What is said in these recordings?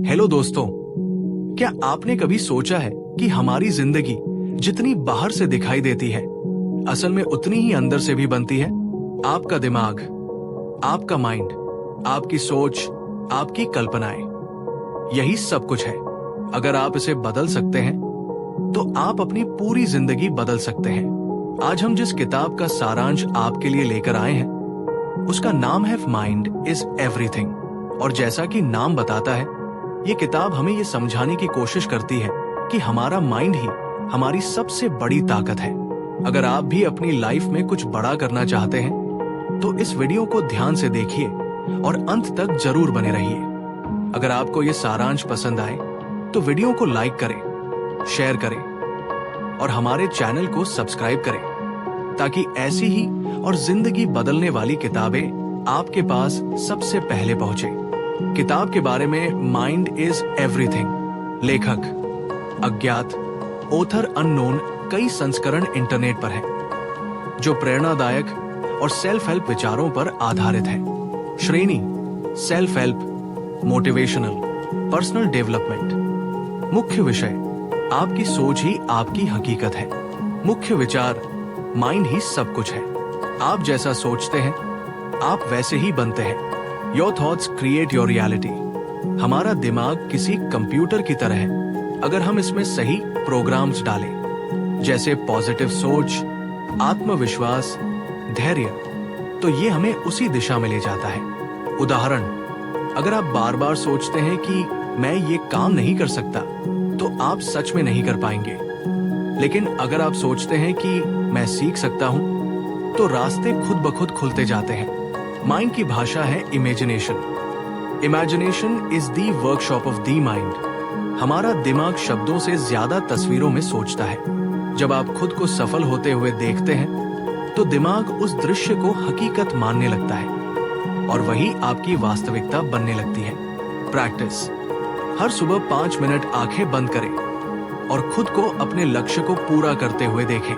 Hello दोस्तों, क्या आपने कभी सोचा है कि हमारी जिंदगी जितनी बाहर से दिखाई देती है, असल में उतनी ही अंदर से भी बनती है? आपका दिमाग, आपका माइंड, आपकी सोच, आपकी कल्पनाएं, यही सब कुछ है। अगर आप इसे बदल सकते हैं तो आप अपनी पूरी जिंदगी बदल सकते हैं। आज हम जिस किताब का सारांश आपके लिए लेकर आए हैं, उसका नाम है माइंड इज एवरीथिंग। और जैसा कि नाम बताता है, ये किताब हमें ये समझाने की कोशिश करती है कि हमारा माइंड ही हमारी सबसे बड़ी ताकत है। अगर आप भी अपनी लाइफ में कुछ बड़ा करना चाहते हैं तो इस वीडियो को ध्यान से देखिए और अंत तक जरूर बने रहिए। अगर आपको ये सारांश पसंद आए तो वीडियो को लाइक करें, शेयर करें और हमारे चैनल को सब्सक्राइब करें, ताकि ऐसी ही और जिंदगी बदलने वाली किताबें आपके पास सबसे पहले पहुंचे। किताब के बारे में माइंड इज एवरीथिंग, लेखक अज्ञात, ऑथर अननोन, कई संस्करण इंटरनेट पर हैं, जो प्रेरणादायक और सेल्फ हेल्प विचारों पर आधारित है। श्रेणी self help, motivational, personal development. मुख्य विषय आपकी सोच ही आपकी हकीकत है। मुख्य विचार माइंड ही सब कुछ है। आप जैसा सोचते हैं आप वैसे ही बनते हैं। Your thoughts create your reality. हमारा दिमाग किसी कंप्यूटर की तरह है। अगर हम इसमें सही प्रोग्राम्स डालें, जैसे पॉजिटिव सोच, आत्मविश्वास, धैर्य, तो ये हमें उसी दिशा में ले जाता है। उदाहरण, अगर आप बार बार सोचते हैं कि मैं ये काम नहीं कर सकता, तो आप सच में नहीं कर पाएंगे। लेकिन अगर आप सोचते हैं कि मैं सीख सकता हूं, तो रास्ते खुद ब खुद खुलते जाते हैं। माइंड की भाषा है imagination. Imagination is the workshop of the mind. हमारा दिमाग शब्दों से ज्यादा तस्वीरों में सोचता है। जब आप खुद को सफल होते हुए देखते हैं तो दिमाग उस दृश्य को हकीकत मानने लगता है और वही आपकी वास्तविकता बनने लगती है। प्रैक्टिस। हर सुबह 5 मिनट आंखें बंद करें और खुद को अपने लक्ष्य को पूरा करते हुए देखें।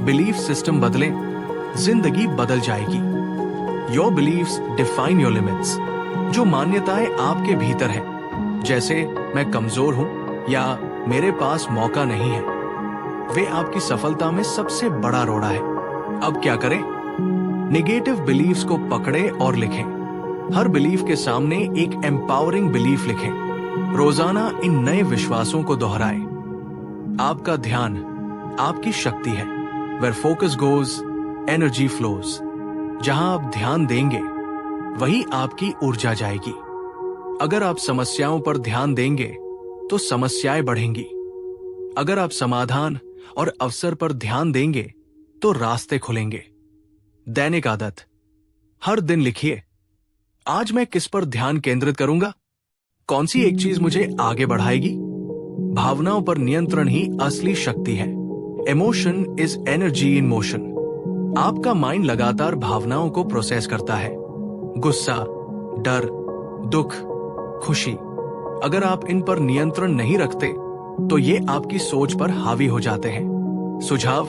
बिलीफ सिस्टम बदलें, जिंदगी बदल जाएगी। Your beliefs define your limits। जो मान्यताएं आपके भीतर हैं, जैसे मैं कमजोर हूं या मेरे पास मौका नहीं है, वे आपकी सफलता में सबसे बड़ा रोड़ा है। अब क्या करें? नेगेटिव बिलीफ्स को पकड़ें और लिखें। हर बिलीफ के सामने एक एम्पावरिंग बिलीफ लिखें। रोजाना इन नए विश्वासों को दोहराएं। आपका ध्यान आपकी शक्ति है। Where focus goes, energy flows। जहां आप ध्यान देंगे वही आपकी ऊर्जा जाएगी। अगर आप समस्याओं पर ध्यान देंगे तो समस्याएं बढ़ेंगी। अगर आप समाधान और अवसर पर ध्यान देंगे तो रास्ते खुलेंगे। दैनिक आदत। हर दिन लिखिए, आज मैं किस पर ध्यान केंद्रित करूंगा? कौन सी एक चीज मुझे आगे बढ़ाएगी? भावनाओं पर नियंत्रण ही असली शक्ति है। Emotion is energy in motion. आपका माइंड लगातार भावनाओं को प्रोसेस करता है। गुस्सा, डर, दुख, खुशी। अगर आप इन पर नियंत्रण नहीं रखते तो ये आपकी सोच पर हावी हो जाते हैं। सुझाव: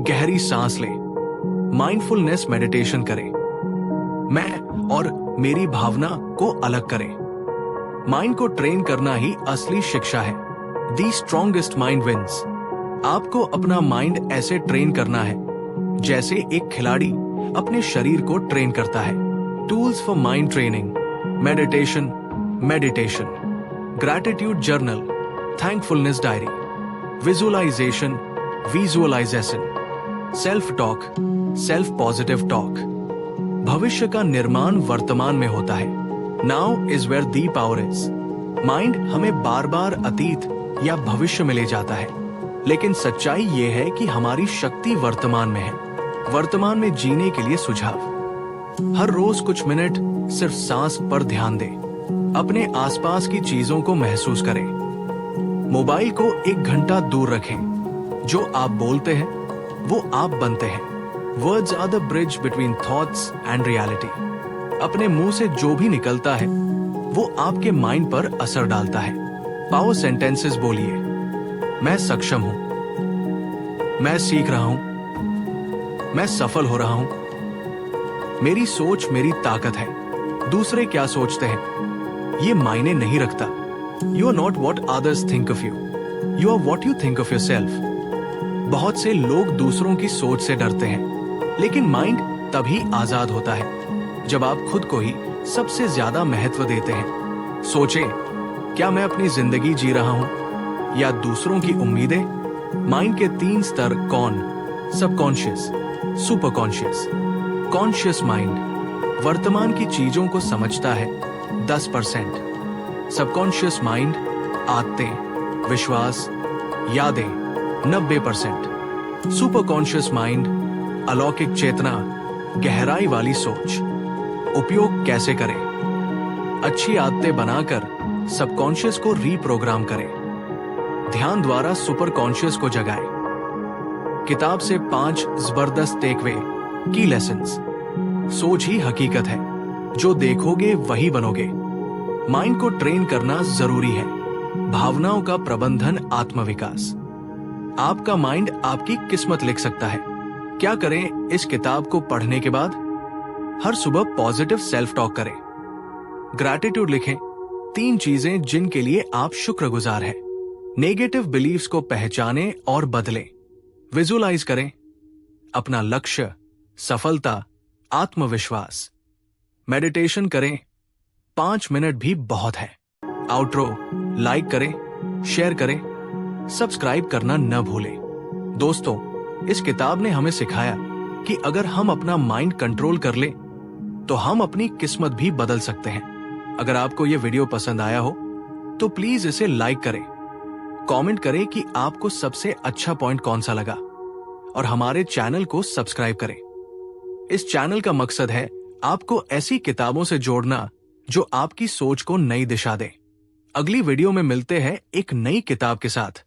गहरी सांस लें, माइंडफुलनेस मेडिटेशन करें, मैं और मेरी भावना को अलग करें। माइंड को ट्रेन करना ही असली शिक्षा है। The strongest mind wins. आपको अपना माइंड ऐसे ट्रेन करना है जैसे एक खिलाड़ी अपने शरीर को ट्रेन करता है। Tools for mind training: meditation, gratitude journal, thankfulness diary, visualisation, self talk, self positive talk. भविष्य का निर्माण वर्तमान में होता है। Now is where the power is. Mind हमें बार बार अतीत या भविष्य में ले जाता है, लेकिन सच्चाई ये है कि हमारी शक्ति वर्तमान में है। वर्तमान में जीने के लिए सुझाव: हर रोज कुछ मिनट सिर्फ सांस पर ध्यान दें। अपने आसपास की चीजों को महसूस करें। मोबाइल को 1 घंटा दूर रखें। जो आप बोलते हैं वो आप बनते हैं। Words are the bridge between thoughts and reality. अपने मुंह से जो भी निकलता है वो आपके माइंड पर असर डालता है। पावर सेंटेंसेस बोलिए: मैं सक्षम हूं, मैं सीख रहा हूं, मैं सफल हो रहा हूं, मेरी सोच मेरी ताकत है। दूसरे क्या सोचते हैं ये मायने नहीं रखता। You are not what others think of you, you are what you think of yourself. बहुत से लोग दूसरों की सोच से डरते हैं, लेकिन माइंड तभी आजाद होता है जब आप खुद को ही सबसे ज्यादा महत्व देते हैं। सोचें, क्या मैं अपनी जिंदगी जी रहा हूं या दूसरों की उम्मीदें? माइंड के 3 स्तर कौन? Subconscious, super conscious. Conscious mind वर्तमान की चीजों को समझता है 10%। सबकॉन्शियस माइंड आदतें, विश्वास, यादें 90%। सुपर कॉन्शियस माइंड अलौकिक चेतना, गहराई वाली सोच। उपयोग कैसे करें? अच्छी आदतें बनाकर सबकॉन्शियस को रीप्रोग्राम करें। ध्यान द्वारा सुपर कॉन्शियस को जगाएं। किताब से 5 जबरदस्त टेकवे, की लेसन्स। सोच ही हकीकत है, जो देखोगे वही बनोगे। माइंड को ट्रेन करना जरूरी है। भावनाओं का प्रबंधन, आत्मविकास। आपका माइंड आपकी किस्मत लिख सकता है। क्या करें इस किताब को पढ़ने के बाद? हर सुबह पॉजिटिव सेल्फ टॉक करें। ग्रैटिट्यूड लिखें, 3 चीजें जिनके लिए आप शुक्रगुजार हैं। नेगेटिव बिलीव्स को पहचानें और बदलें। विजुअलाइज करें अपना लक्ष्य, सफलता, आत्मविश्वास। मेडिटेशन करें, 5 मिनट भी बहुत है। आउटरो लाइक करें, शेयर करें, सब्सक्राइब करना न भूलें। दोस्तों, इस किताब ने हमें सिखाया कि अगर हम अपना माइंड कंट्रोल कर लें तो हम अपनी किस्मत भी बदल सकते हैं। अगर आपको यह वीडियो पसंद आया हो तो प्लीज इसे लाइक करें, कमेंट करें कि आपको सबसे अच्छा पॉइंट कौन सा लगा, और हमारे चैनल को सब्सक्राइब करें। इस चैनल का मकसद है आपको ऐसी किताबों से जोड़ना जो आपकी सोच को नई दिशा दे। अगली वीडियो में मिलते हैं एक नई किताब के साथ।